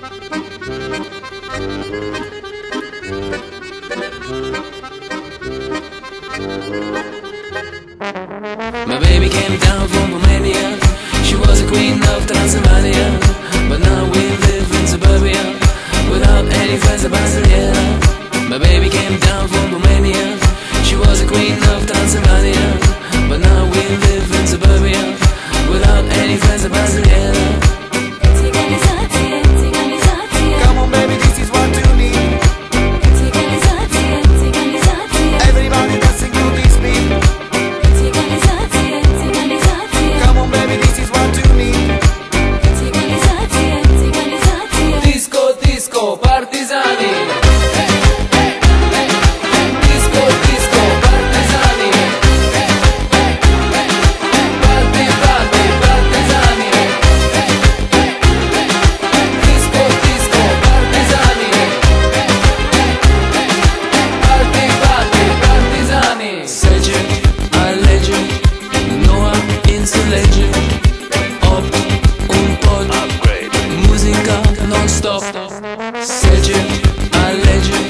My baby came down from Romania. She was a queen of Transylvania, but now we live in suburbia without any friends of Barcelona. My baby came down from Romania. She was a queen of Transylvania, but now we live in suburbia without any friends of Barcelona. Come on baby, this is what you need. Everybody dancing to this beat. Come on baby, this is what you need. Disco, disco, partizani. Disco, disco, partizani. Party, party, partizani. Disco, disco, partizani. Party, party, partizani. Sece, alege, noua înțelege. Opt, un pod, muzica non-stop. Sece, alege,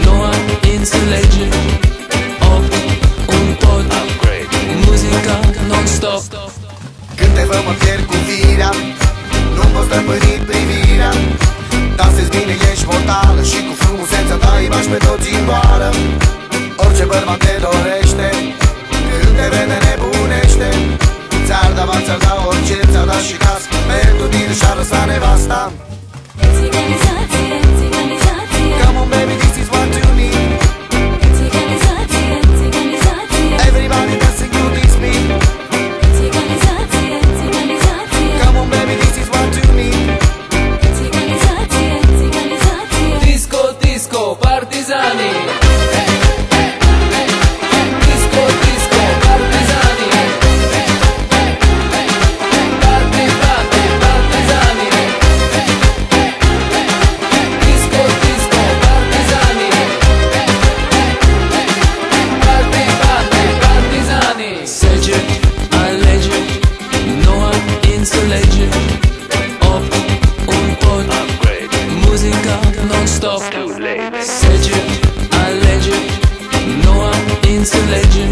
noua înțelege. Opt, un pod, muzica non-stop. Când te văd mă pierd cu firea, nu-mi poți stăpâni privirea. Dansezi bine, ești mortală și cu frumusețea ta îi bași pe toți în boară. Orice bărbat te dorește, când te vede nebunește. Ți-ar da orice, ți-ar da și casă, pentru tine și-ar lăsa nevasta. Come on baby, this is what you need. Everybody dancing to this beat. Come on baby, this is what you need. Disco, disco, partizani. Disco, disco, partizani. Party, party, partizani. Disco, disco, partizani. Party, party, partizani. Sece, alege, noua înțelege. Opt, un pod, muzica non-stop. Sece, alege, noua înțelege.